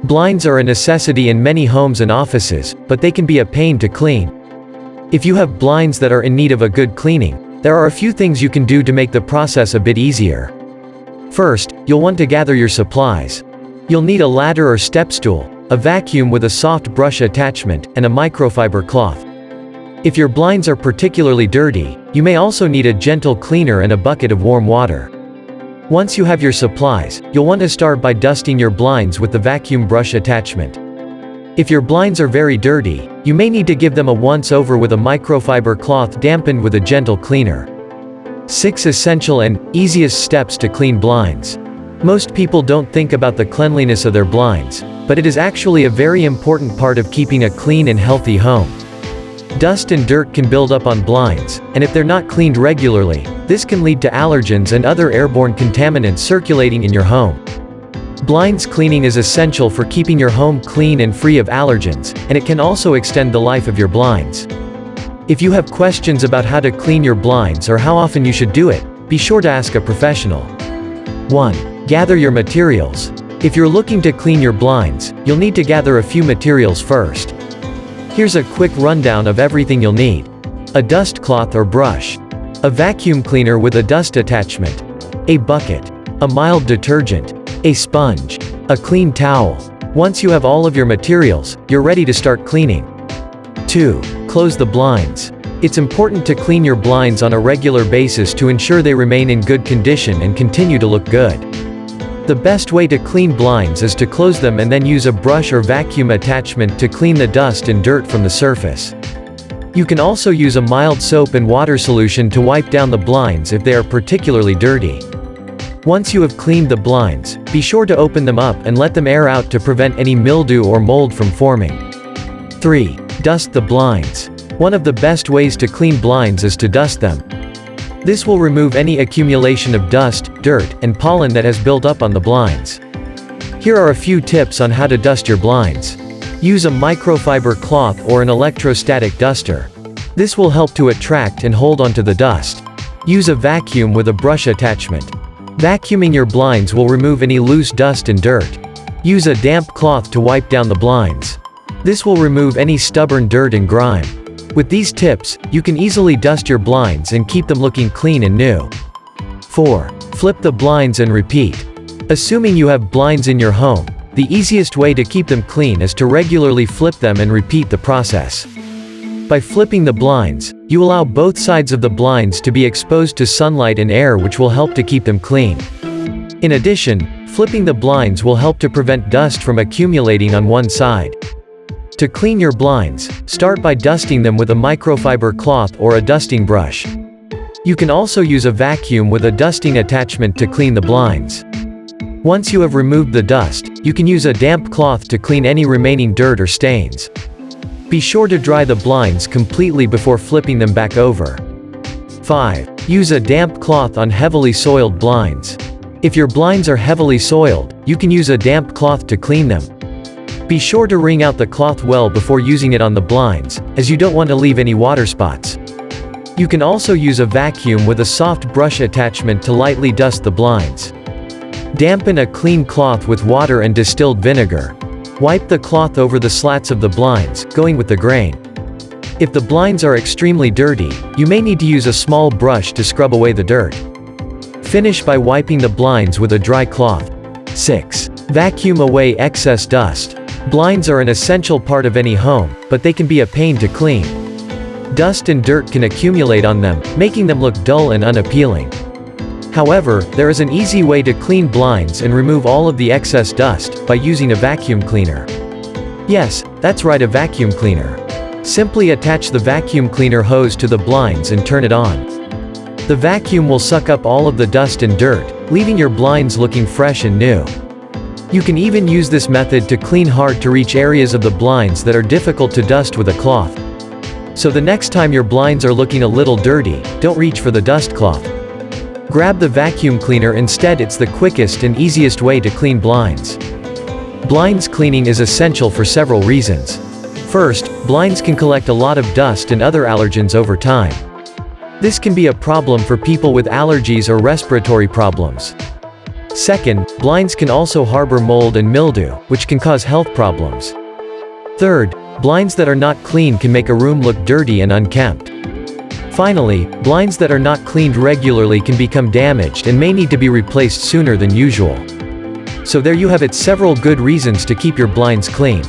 Blinds are a necessity in many homes and offices, but they can be a pain to clean. If you have blinds that are in need of a good cleaning, there are a few things you can do to make the process a bit easier. First, you'll want to gather your supplies. You'll need a ladder or step stool, a vacuum with a soft brush attachment, and a microfiber cloth. If your blinds are particularly dirty, you may also need a gentle cleaner and a bucket of warm water. Once you have your supplies, you'll want to start by dusting your blinds with the vacuum brush attachment. If your blinds are very dirty, you may need to give them a once-over with a microfiber cloth dampened with a gentle cleaner. 6 essential and easiest steps to clean blinds. Most people don't think about the cleanliness of their blinds, but it is actually a very important part of keeping a clean and healthy home. Dust and dirt can build up on blinds, and if they're not cleaned regularly, this can lead to allergens and other airborne contaminants circulating in your home. Blinds cleaning is essential for keeping your home clean and free of allergens, and it can also extend the life of your blinds. If you have questions about how to clean your blinds or how often you should do it, be sure to ask a professional. 1. Gather your materials. If you're looking to clean your blinds, you'll need to gather a few materials first. Here's a quick rundown of everything you'll need. A dust cloth or brush. A vacuum cleaner with a dust attachment. A bucket. A mild detergent. A sponge. A clean towel. Once you have all of your materials, you're ready to start cleaning. 2. Close the blinds. It's important to clean your blinds on a regular basis to ensure they remain in good condition and continue to look good. The best way to clean blinds is to close them and then use a brush or vacuum attachment to clean the dust and dirt from the surface. You can also use a mild soap and water solution to wipe down the blinds if they are particularly dirty. Once you have cleaned the blinds, be sure to open them up and let them air out to prevent any mildew or mold from forming. 3. Dust the blinds. One of the best ways to clean blinds is to dust them. This will remove any accumulation of dust, dirt, and pollen that has built up on the blinds. Here are a few tips on how to dust your blinds. Use a microfiber cloth or an electrostatic duster. This will help to attract and hold onto the dust. Use a vacuum with a brush attachment. Vacuuming your blinds will remove any loose dust and dirt. Use a damp cloth to wipe down the blinds. This will remove any stubborn dirt and grime. With these tips, you can easily dust your blinds and keep them looking clean and new. 4. Flip the blinds and repeat. Assuming you have blinds in your home, the easiest way to keep them clean is to regularly flip them and repeat the process. By flipping the blinds, you allow both sides of the blinds to be exposed to sunlight and air, which will help to keep them clean. In addition, flipping the blinds will help to prevent dust from accumulating on one side. To clean your blinds, start by dusting them with a microfiber cloth or a dusting brush. You can also use a vacuum with a dusting attachment to clean the blinds. Once you have removed the dust, you can use a damp cloth to clean any remaining dirt or stains. Be sure to dry the blinds completely before flipping them back over. 5. Use a damp cloth on heavily soiled blinds. If your blinds are heavily soiled, you can use a damp cloth to clean them. Be sure to wring out the cloth well before using it on the blinds, as you don't want to leave any water spots. You can also use a vacuum with a soft brush attachment to lightly dust the blinds. Dampen a clean cloth with water and distilled vinegar. Wipe the cloth over the slats of the blinds, going with the grain. If the blinds are extremely dirty, you may need to use a small brush to scrub away the dirt. Finish by wiping the blinds with a dry cloth. 6. Vacuum away excess dust. Blinds are an essential part of any home, but they can be a pain to clean. Dust and dirt can accumulate on them, making them look dull and unappealing. However, there is an easy way to clean blinds and remove all of the excess dust, by using a vacuum cleaner. Yes, that's right, a vacuum cleaner. Simply attach the vacuum cleaner hose to the blinds and turn it on. The vacuum will suck up all of the dust and dirt, leaving your blinds looking fresh and new. You can even use this method to clean hard-to-reach areas of the blinds that are difficult to dust with a cloth. So the next time your blinds are looking a little dirty, don't reach for the dust cloth. Grab the vacuum cleaner instead. It's the quickest and easiest way to clean blinds. Blinds cleaning is essential for several reasons. First, blinds can collect a lot of dust and other allergens over time. This can be a problem for people with allergies or respiratory problems. Second, blinds can also harbor mold and mildew, which can cause health problems. Third, blinds that are not clean can make a room look dirty and unkempt. Finally, blinds that are not cleaned regularly can become damaged and may need to be replaced sooner than usual. So there you have it, several good reasons to keep your blinds clean.